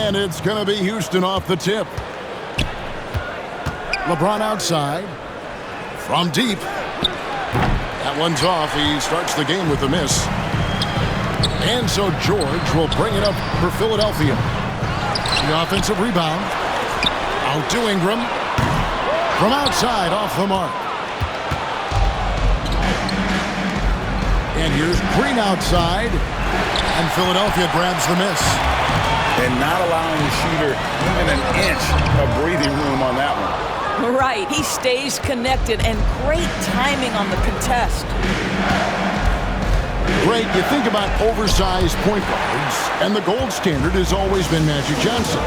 And it's going to be Houston off the tip. LeBron outside. From deep. That one's off. He starts the game with a miss. And so George will bring it up for Philadelphia. The offensive rebound. Out to Ingram. From outside, off the mark. And here's Green outside. And Philadelphia grabs the miss. And not allowing the shooter even an inch of breathing room on that one. Right, he stays connected, and great timing on the contest. Great, you think about oversized point guards, and the gold standard has always been Magic Johnson.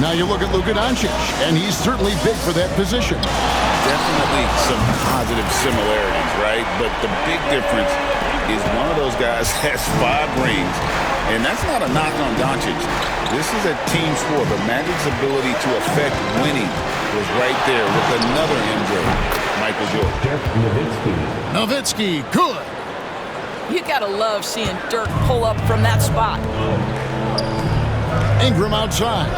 Now you look at Luka Doncic, and he's certainly big for that position. Definitely some positive similarities, right? But the big difference is one of those guys has 5 rings, and that's not a knock on Doncic. This is a team sport, but Magic's ability to affect winning was right there with another MJ, Michael Jordan. Nowitzki, good. You gotta love seeing Dirk pull up from that spot. Ingram outside.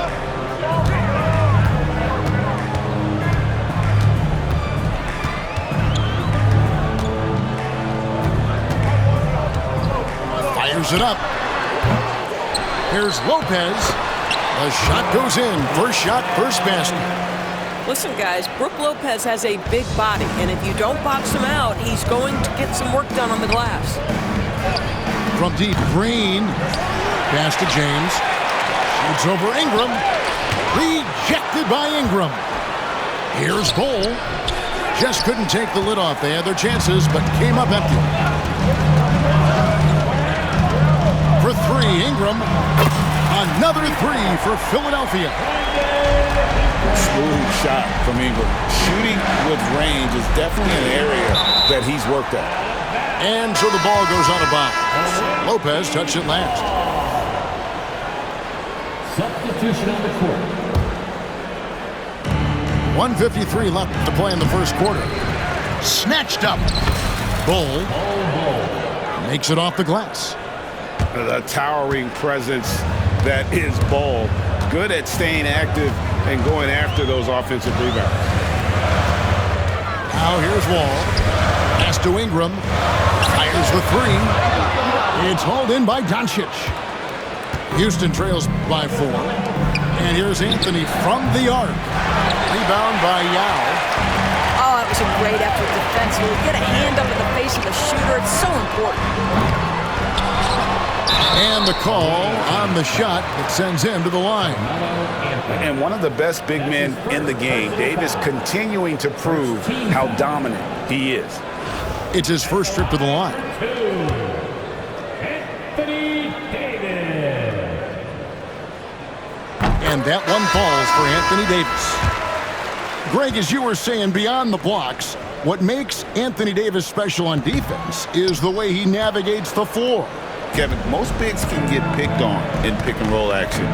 Fires it up. Here's Lopez. The shot goes in. First shot, first basket. Listen, guys, Brook Lopez has a big body, and if you don't box him out, he's going to get some work done on the glass. From deep, Green. Pass to James. Shoots over Ingram. Rejected by Ingram. Here's Bol. Just couldn't take the lid off. They had their chances, but came up empty. For 3, Ingram. Another 3 for Philadelphia. Smooth shot from Ingram. Shooting with range is definitely an area that he's worked at. And so the ball goes out of bounds. Lopez touched it last. Substitution on the court. 1:53 left to play in the first quarter. Snatched up. Bol makes it off the glass. The towering presence that is Bol. Good at staying active and going after those offensive rebounds. Now here's Wall. Pass to Ingram. Fires the 3. It's hauled in by Doncic. Houston trails by 4. And here's Anthony from the arc. Rebound by Yao. Oh, that was a great effort defensively. Get a hand up in the face of the shooter. It's so important. And the call on the shot that sends him to the line. And one of the best big men in the game, Davis, continuing to prove how dominant he is. It's his first trip to the line. Anthony Davis. And that one falls for Anthony Davis. Greg, as you were saying, beyond the blocks, what makes Anthony Davis special on defense is the way he navigates the floor. Kevin, most bigs can get picked on in pick-and-roll action.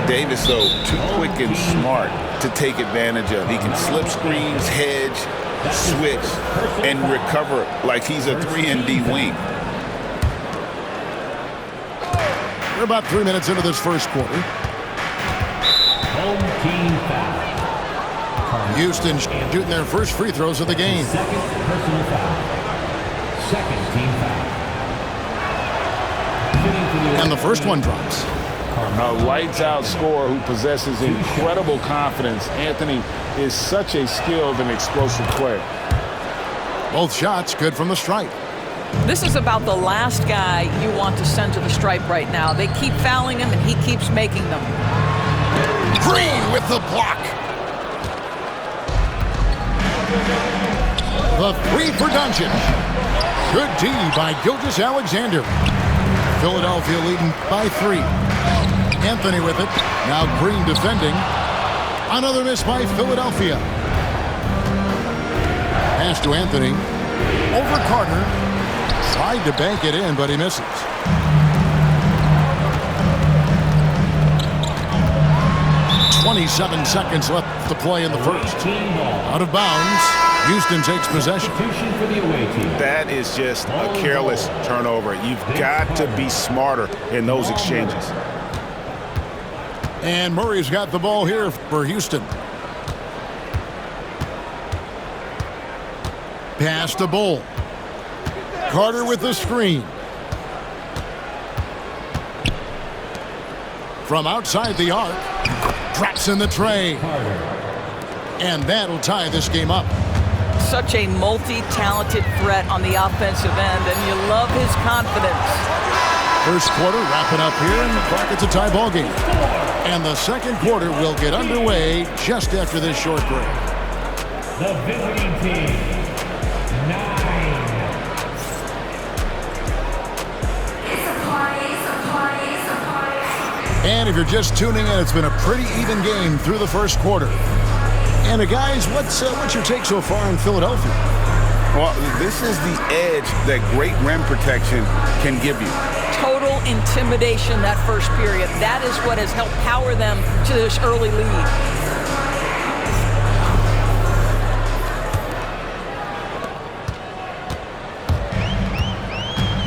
Davis, though, too quick and smart to take advantage of. He can slip screens, hedge, switch, and recover like he's a 3-and-D wing. We're about 3 minutes into this first quarter. Home team foul. Houston shooting their first free throws of the game. Second personal foul. Second team foul. And the first one drops. A lights-out scorer who possesses incredible confidence. Anthony is such a skilled and explosive player. Both shots good from the stripe. This is about the last guy you want to send to the stripe right now. They keep fouling him, and he keeps making them. Green with the block. The 3 for Doncic. Good D by Gilgeous-Alexander. Philadelphia leading by 3. Anthony with it. Now Green defending. Another miss by Philadelphia. Pass to Anthony. Over Carter. Tried to bank it in, but he misses. .27 seconds left to play in the first. Out of bounds. Houston takes possession. That is just a careless turnover. You've got to be smarter in those exchanges. And Murray's got the ball here for Houston. Pass to Bull. Carter with the screen. From outside the arc. Drops in the tray. And that'll tie this game up. Such a multi-talented threat on the offensive end, and you love his confidence. First quarter wrapping up here, and the clock, it's a tie ball game. And the second quarter will get underway just after this short break. The visiting team, 9. And if you're just tuning in, it's been a pretty even game through the first quarter. And guys, what's your take so far in Philadelphia? Well, this is the edge that great rim protection can give you. Total intimidation that first period. That is what has helped power them to this early lead.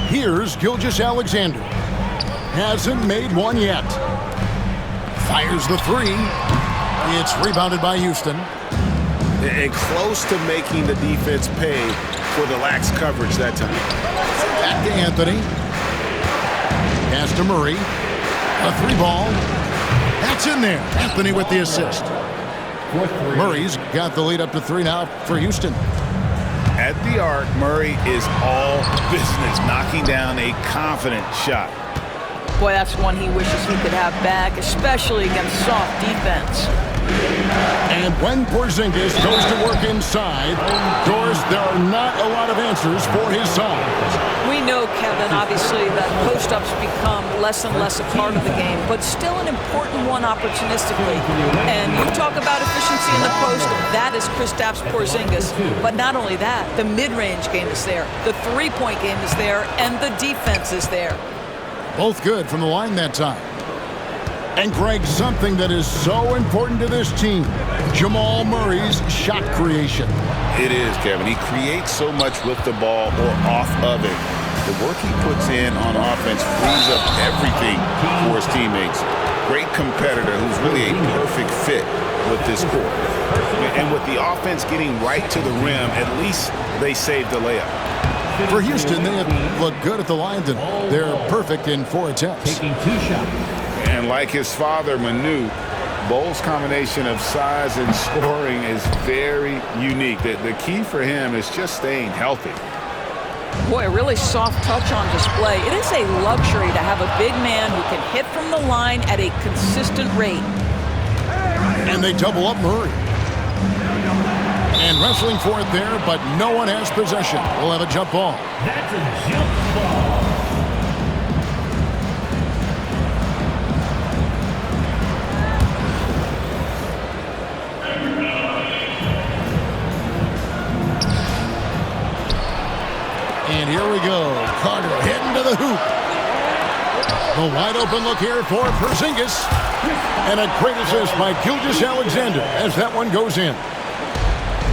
Here's Gilgeous-Alexander. Hasn't made one yet. Fires the three. It's rebounded by Houston. And close to making the defense pay for the lax coverage that time. Back to Anthony. Pass to Murray. A three ball. That's in there. Anthony with the assist. Murray's got the lead up to 3 now for Houston. At the arc, Murray is all business, knocking down a confident shot. Boy, that's one he wishes he could have back, especially against soft defense. And when Porzingis goes to work inside, Doris, there are not a lot of answers for his side. We know, Kevin, obviously, that post-ups become less and less a part of the game, but still an important one opportunistically. And you talk about efficiency in the post, that is Kristaps Porzingis. But not only that, the mid-range game is there, the three-point game is there, and the defense is there. Both good from the line that time. And Greg, something that is so important to this team, Jamal Murray's shot creation. It is, Kevin. He creates so much with the ball or off of it. The work he puts in on offense frees up everything for his teammates. Great competitor who's really a perfect fit with this court. And with the offense getting right to the rim, at least they saved the layup. For Houston, they have looked good at the line. They're perfect in 4 attempts. Taking 2 shots. And like his father, Manu, Bull's combination of size and scoring is very unique. The key for him is just staying healthy. Boy, a really soft touch on display. It is a luxury to have a big man who can hit from the line at a consistent rate. And they double up Murray. And wrestling for it there, but no one has possession. We'll have a jump ball. That's a jump ball. And here we go. Carter heading to the hoop. The wide open look here for Porzingis. And a great assist by Gilgeous-Alexander as that one goes in.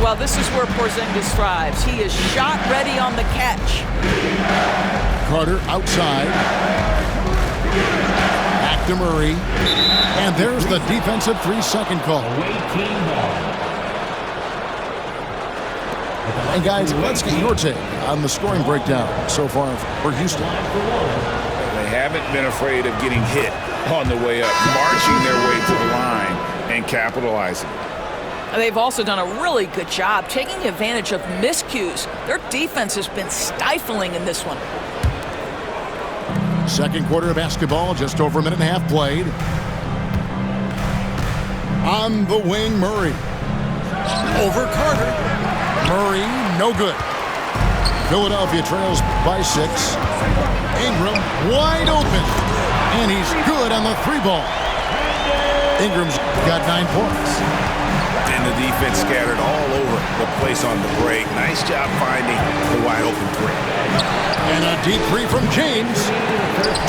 Well, this is where Porzingis thrives. He is shot ready on the catch. Carter outside. Back to Murray. And there's the defensive 3-second call. Away team ball. And guys, let's get your take on the scoring breakdown so far for Houston. They haven't been afraid of getting hit on the way up, marching their way to the line and capitalizing. They've also done a really good job taking advantage of miscues. Their defense has been stifling in this one. Second quarter of basketball, just over a minute and a half played. On the wing, Murray. Over Carter. Murray, no good. Philadelphia trails by 6. Ingram wide open. And he's good on the 3 ball. Ingram's got 9 points. And the defense scattered all over the place on the break. Nice job finding the wide open 3. And a deep 3 from James.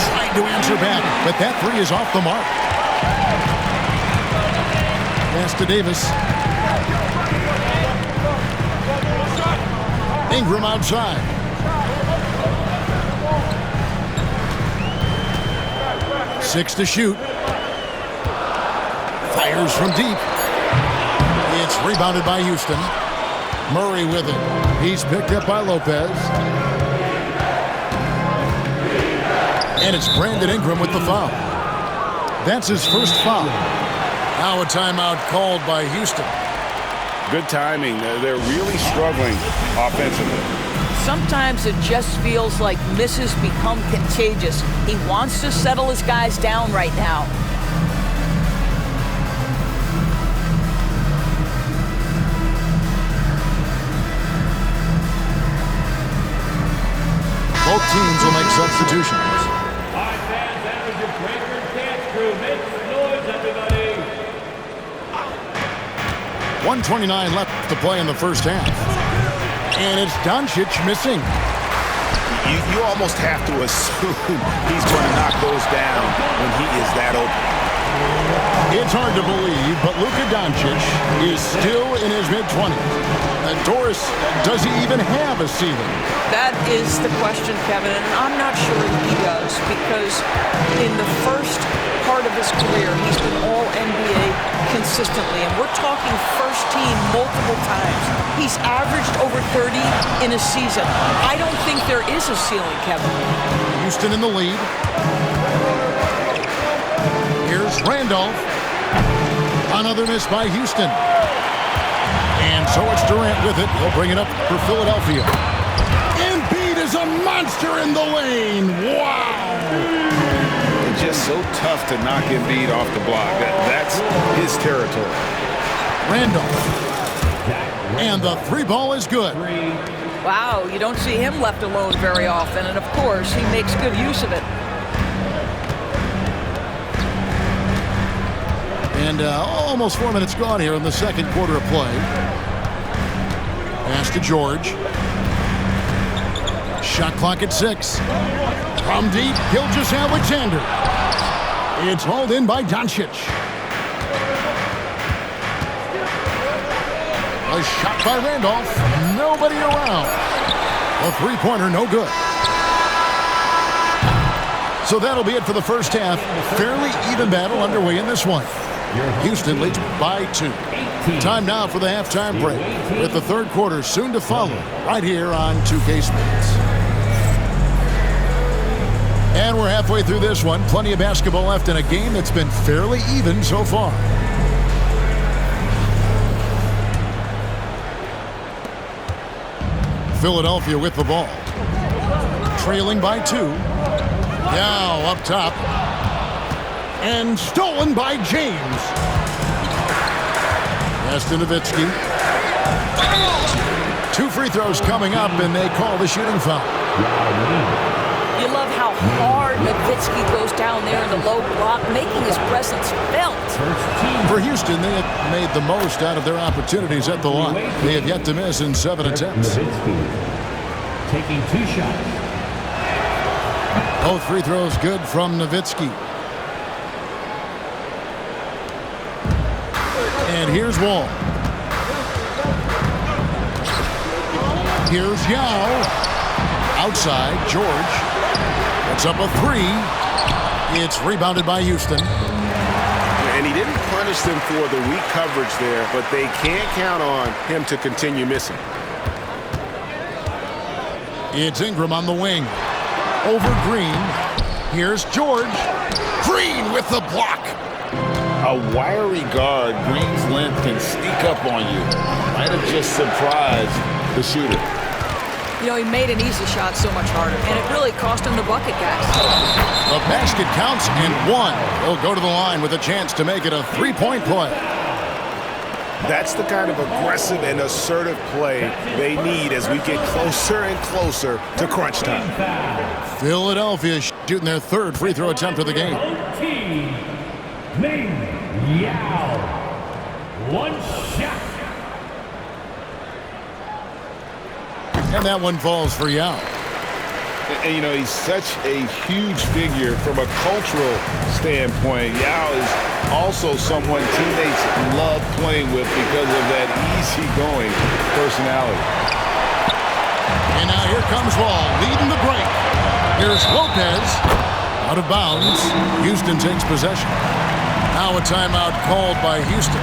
Trying to answer back, but that 3 is off the mark. Pass to Davis. Ingram outside. Six to shoot. Fires from deep. It's rebounded by Houston. Murray with it. He's picked up by Lopez. And it's Brandon Ingram with the foul. That's his first foul. Now a timeout called by Houston. Good timing. They're really struggling offensively. Sometimes it just feels like misses become contagious. He wants to settle his guys down right now. Both teams will make substitutions. All right, fans, that was your Breaker dance crew. Make some noise, everybody. 1:29 left to play in the first half. And it's Doncic missing. You almost have to assume he's going to knock those down when he is that open. It's hard to believe, but Luka Doncic is still in his mid-20s. Doris, does he even have a ceiling? That is the question, Kevin, and I'm not sure he does, because in the first part of his career, he's been All-NBA consistently, and we're talking first team multiple times. He's averaged over 30 in a season. I don't think there is a ceiling, Kevin. Houston in the lead. Here's Randolph. Another miss by Houston. And so it's Durant with it. He'll bring it up for Philadelphia. Embiid is a monster in the lane. Wow. It's just so tough to knock Embiid off the block. That's his territory. Randolph. And the three ball is good. Wow, you don't see him left alone very often, and of course, he makes good use of it. And almost 4 minutes gone here in the second quarter of play. Pass to George. Shot clock at 6. From deep, Gilgeous-Alexander. It's hauled in by Doncic. A shot by Randolph. Nobody around. A three-pointer, no good. So that'll be it for the first half. Fairly even battle underway in this one. Houston leads by 2. Time now for the halftime break, with the third quarter soon to follow, right here on 2K Sports. And we're halfway through this one. Plenty of basketball left in a game that's been fairly even so far. Philadelphia with the ball. Trailing by 2. Now up top. And stolen by James. Pass to Nowitzki. 2 free throws coming up, and they call the shooting foul. You love how hard Nowitzki goes down there in the low block, making his presence felt. For Houston, they have made the most out of their opportunities at the line. They have yet to miss in 7 attempts. Taking 2 shots. Both free throws good from Nowitzki. And here's Wall. Here's Yao. Outside, George. Puts up a 3. It's rebounded by Houston. And he didn't punish them for the weak coverage there, but they can't count on him to continue missing. It's Ingram on the wing. Over Green. Here's George. Green with the block. A wiry guard, Green's length can sneak up on you. Might have just surprised the shooter. You know, he made an easy shot so much harder, and it really cost him the bucket, guys. The basket counts and 1. He'll go to the line with a chance to make it a 3-point play. That's the kind of aggressive and assertive play they need as we get closer and closer to crunch time. Philadelphia shooting their 3rd free throw attempt of the game. Ming Yao. 1 shot. And that one falls for Yao. And, you know, he's such a huge figure from a cultural standpoint. Yao is also someone teammates love playing with because of that easygoing personality. And now here comes Wall, leading the break. Here's Lopez. Out of bounds. Houston takes possession. Now a timeout called by Houston.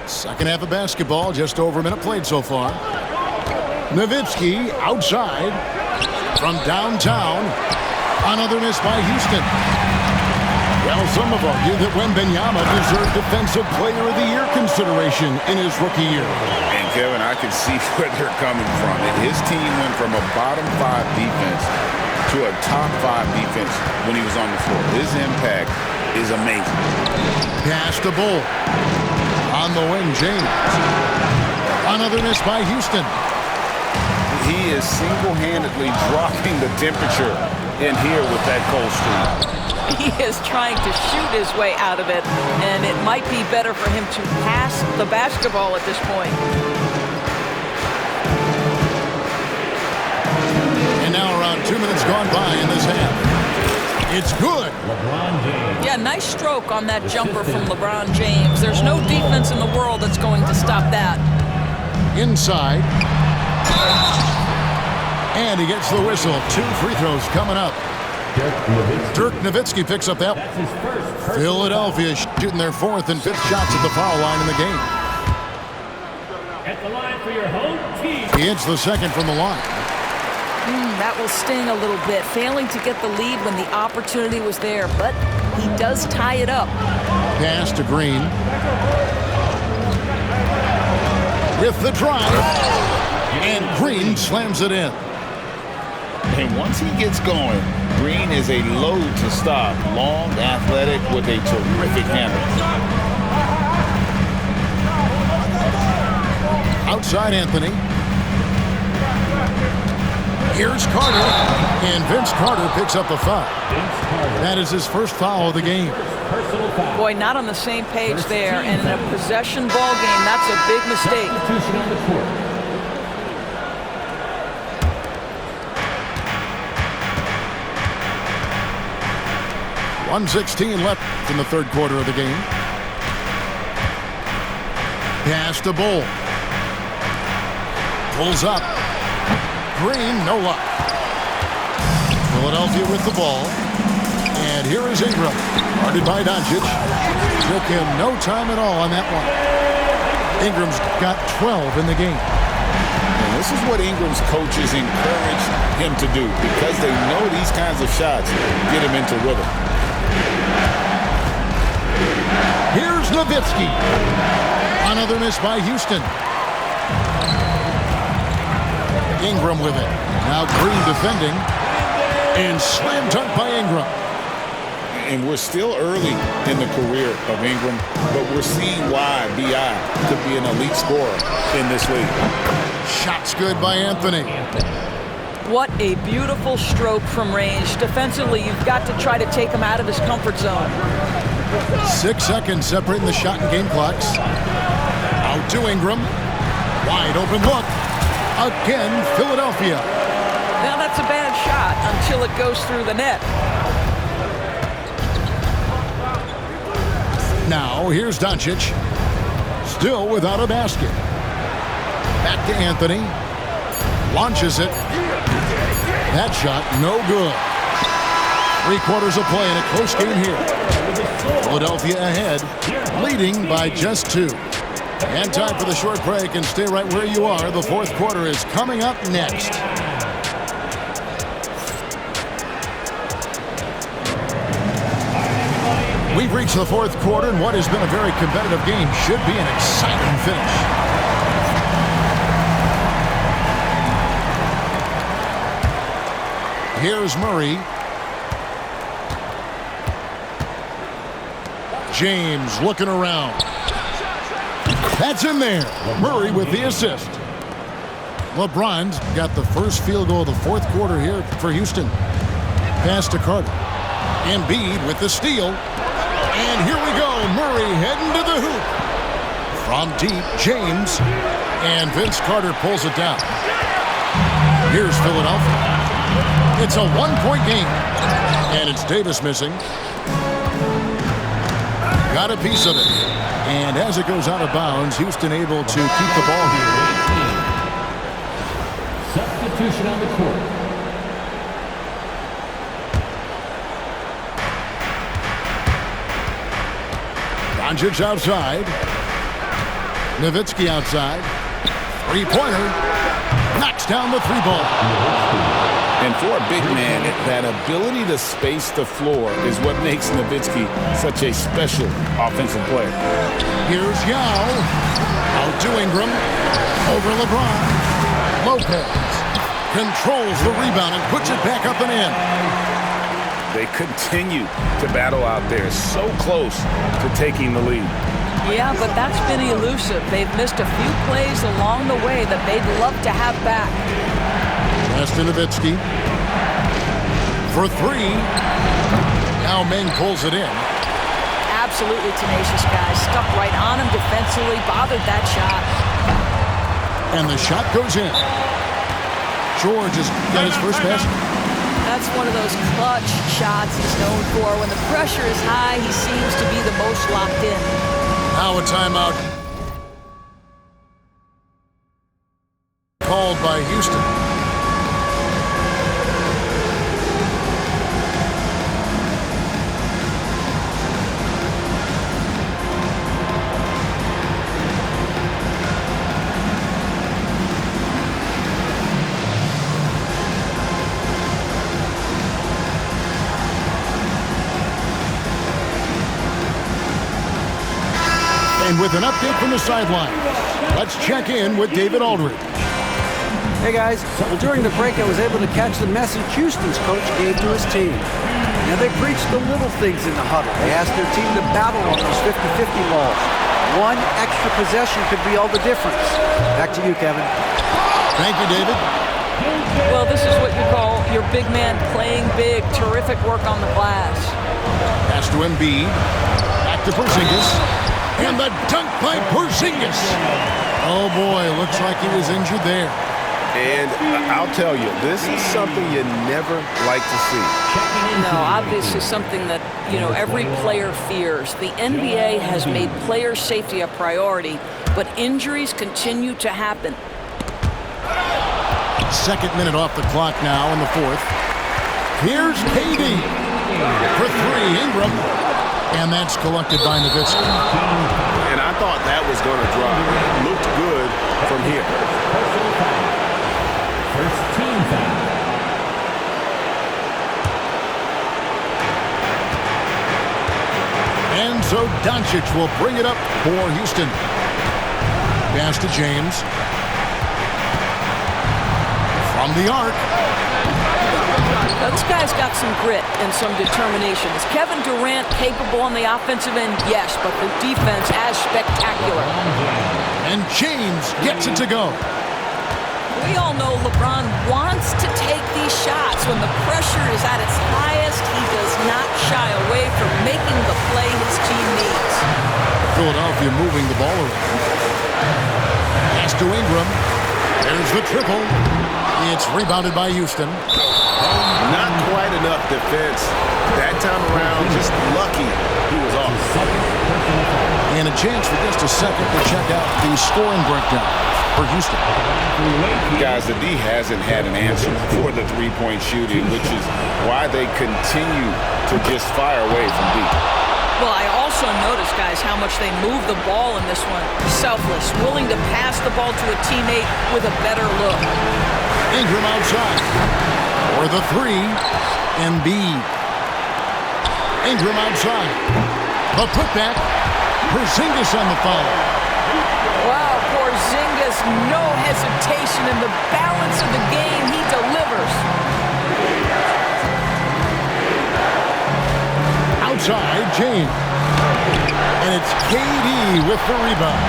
Second half of basketball, just over a minute played so far. Nowitzki outside from downtown. Another miss by Houston. Well, some have argued that Wembanyama deserved Defensive Player of the Year consideration in his rookie year. And Kevin, I can see where they're coming from. His team went from a bottom 5 defense to a top 5 defense when he was on the floor. His impact is amazing. Pass to Bull. On the wing, James. Another miss by Houston. He is single-handedly dropping the temperature in here with that cold streak. He is trying to shoot his way out of it, and it might be better for him to pass the basketball at this point. And now around 2 minutes gone by in this half. It's good. LeBron James. Yeah, nice stroke on that jumper from LeBron James. There's no defense in the world that's going to stop that. Inside. And he gets the whistle. 2 free throws coming up. Dirk Nowitzki picks up that. That's his first. Philadelphia shooting their 4th and 5th shots at the foul line in the game. At the line for your home team. He hits the second from the line. That will sting a little bit, failing to get the lead when the opportunity was there, but he does tie it up. Pass to Green. With the drive. And Green slams it in. And once he gets going, Green is a load to stop. Long, athletic, with a terrific handle. Outside Anthony. Here's Carter, and Vince Carter picks up the foul. That is his first foul of the game. Boy, not on the same page there, and in a possession ball game, that's a big mistake. Substitution on the court. 1:16 left in the third quarter of the game. Pass to Bull. Pulls up. Green, no luck. Philadelphia with the ball. And here is Ingram. Guarded by Doncic. Took him no time at all on that one. Ingram's got 12 in the game. And this is what Ingram's coaches encourage him to do, because they know these kinds of shots get him into rhythm. Here's Nowitzki. Another miss by Houston. Ingram with it. Now Green defending. And slam dunk by Ingram. And we're still early in the career of Ingram, but we're seeing why B.I. could be an elite scorer in this league. Shots good by Anthony. What a beautiful stroke from range. Defensively, you've got to try to take him out of his comfort zone. 6 seconds separating the shot and game clocks. Out to Ingram. Wide open look. Again, Philadelphia. Now that's a bad shot until it goes through the net. Now here's Doncic. Still without a basket. Back to Anthony. Launches it. That shot no good. 3/4 of play in a close game here. Philadelphia ahead, leading by just 2. And time for the short break, and stay right where you are. The fourth quarter is coming up next. We've reached the fourth quarter, and what has been a very competitive game should be an exciting finish. Here's Murray. James looking around. That's in there. Murray with the assist. LeBron's got the first field goal of the fourth quarter here for Houston. Pass to Carter. Embiid with the steal. And here we go. Murray heading to the hoop. From deep, James. And Vince Carter pulls it down. Here's Philadelphia. It's a one-point game. And it's Davis missing. Got a piece of it. And as it goes out of bounds, Houston able to keep the ball here. Substitution on the court. Doncic outside. Nowitzki outside. Three-pointer. Knocks down the three ball. And for a big man, that ability to space the floor is what makes Nowitzki such a special offensive player. Here's Yao. Out to Ingram. Over LeBron. Lopez controls the rebound and puts it back up and in. They continue to battle out there, so close to taking the lead. Yeah, but that's been elusive. They've missed a few plays along the way that they'd love to have back. Pass to Nowitzki. For three. Now Meng pulls it in. Absolutely tenacious guy. Stuck right on him defensively. Bothered that shot. And the shot goes in. George has got his first basket. That's one of those clutch shots he's known for. When the pressure is high, he seems to be the most locked in. Now a timeout called by Houston. And with an update from the sideline, let's check in with David Aldridge. Hey guys, well, during the break I was able to catch the message Houston's coach gave to his team. Now they preached the little things in the huddle. They asked their team to battle on those 50-50 balls. One extra possession could be all the difference. Back to you, Kevin. Thank you, David. Well, this is what you call your big man playing big. Terrific work on the glass. Pass to Embiid. Back to Porzingis. And the dunk by Porzingis. Oh boy, looks like he was injured there. And I'll tell you, this is something you never like to see. No, obviously something that, every player fears. The NBA has made player safety a priority, but injuries continue to happen. Second minute off the clock now in the fourth. Here's KD for three. Ingram. And that's collected by Nowitzki. And I thought that was going to drop. It looked good from here. First team foul. And so Doncic will bring it up for Houston. Pass to James. From the arc. Now, this guy's got some grit and some determination. Is Kevin Durant capable on the offensive end? Yes, but the defense as spectacular. And James gets it to go. We all know LeBron wants to take these shots. When the pressure is at its highest, he does not shy away from making the play his team needs. Philadelphia moving the ball around. Pass to Ingram. There's the triple. It's rebounded by Houston. Not quite enough defense. That time around, just lucky he was off. And a chance for just a second to check out the scoring breakdown for Houston. Guys, the D hasn't had an answer for the three-point shooting, which is why they continue to just fire away from deep. Well, I also noticed, guys, how much they move the ball in this one. Selfless, willing to pass the ball to a teammate with a better look. Ingram outside. For the three, Embiid. Ingram outside. A putback. Porzingis on the foul. Wow, Porzingis, no hesitation in the balance of the game. He delivers. James. And it's KD with the rebound.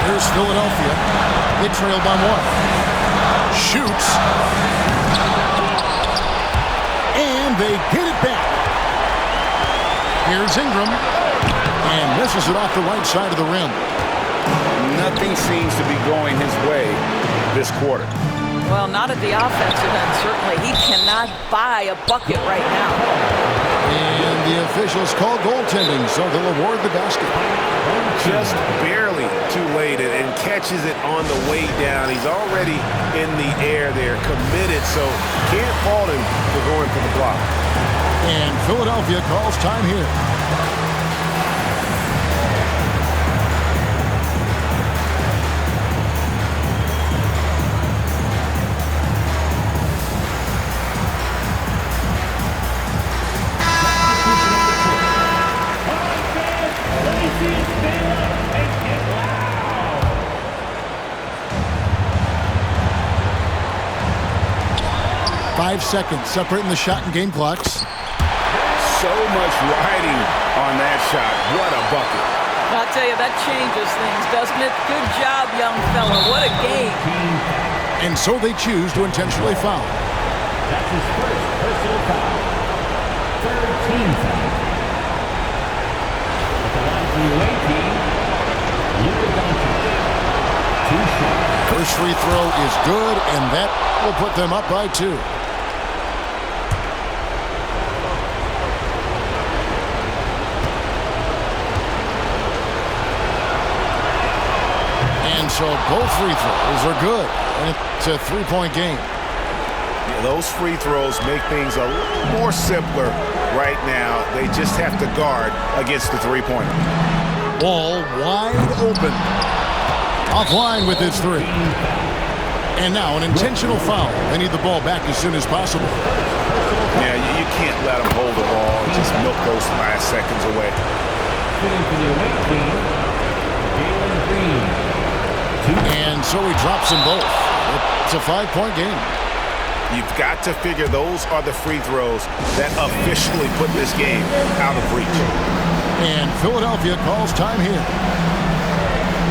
Here's Philadelphia. They trail by 1. Shoots. And they get it back. Here's Ingram. And misses it off the right side of the rim. Nothing seems to be going his way this quarter. Well, not at the offensive end, certainly. He cannot buy a bucket right now. And the officials call goaltending, so they'll award the basket. Just barely too late and catches it on the way down. He's already in the air there, committed, so can't fault him for going for the block. And Philadelphia calls time here. Five seconds separating the shot and game clocks. So much riding on that shot. What a bucket. I'll tell you, that changes things, doesn't it? Good job, young fella. What a game. And so they choose to intentionally foul. That's his first personal foul. Third team foul. At the line for the away team, Luka Doncic. 2 shots. First free throw is good, and that will put them up by 2. And so both free throws are good. And it's a 3-point game. Yeah, those free throws make things a little more simpler right now. They just have to guard against the three-pointer. Ball wide open. Offline with his 3. And now an intentional foul. They need the ball back as soon as possible. Yeah, you can't let them hold the ball and just milk those last seconds away. Shooting for the away team, Jalen Green. And so he drops them both. It's a 5-point game. You've got to figure those are the free throws that officially put this game out of reach. And Philadelphia calls time here.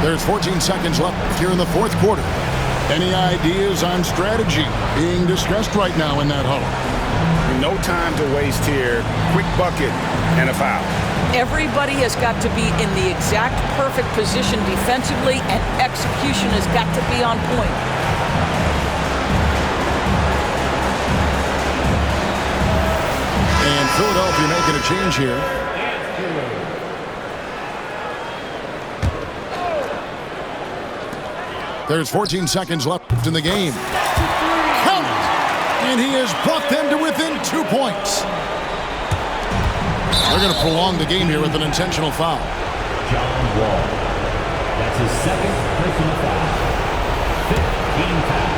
There's 14 seconds left here in the fourth quarter. Any ideas on strategy being discussed right now in that huddle? No time to waste here. Quick bucket and a foul. Everybody has got to be in the exact perfect position defensively, and execution has got to be on point. And Philadelphia making a change here. There's 14 seconds left in the game. Count it! And he has brought them to within 2 points. They're going to prolong the game here with an intentional foul. John Wall. That's his second personal foul. 15 foul.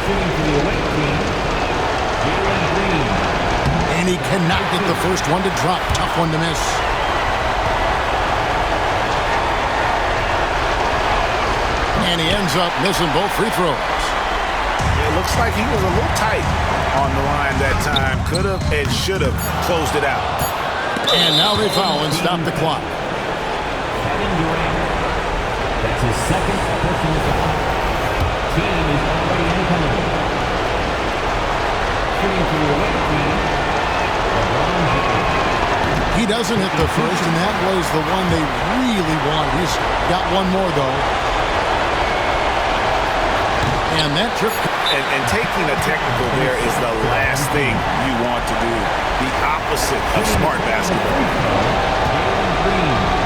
Shooting for the away team, Jalen Green. And he cannot get the first one to drop. Tough one to miss. And he ends up missing both free throws. It looks like he was a little tight on the line that time. Could have and should have closed it out. And now they foul and stop the clock. Kevin Durant. That's his second personal foul. Team is already in penalty. Shooting for the away team, LeBron James. He doesn't hit the first, and that was the one they really wanted. He's got one more, though. And that trip... And taking a technical there is the last thing you want to do. The opposite of smart basketball. Jalen Green.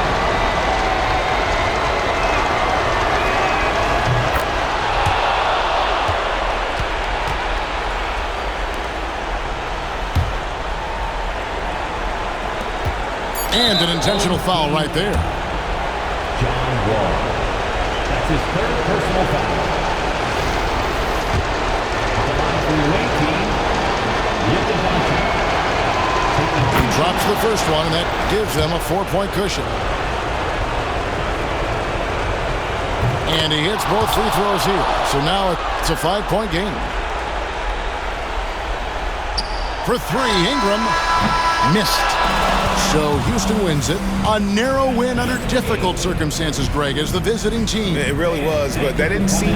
And an intentional foul right there. John Wall. That's his third personal foul. At the line for the away team, Luka Doncic. He drops the first one, and that gives them a 4-point cushion. And he hits both free throws here. So now it's a 5-point game. for three. Ingram missed. So Houston wins it. A narrow win under difficult circumstances, Greg, as the visiting team. It really was, but that didn't seem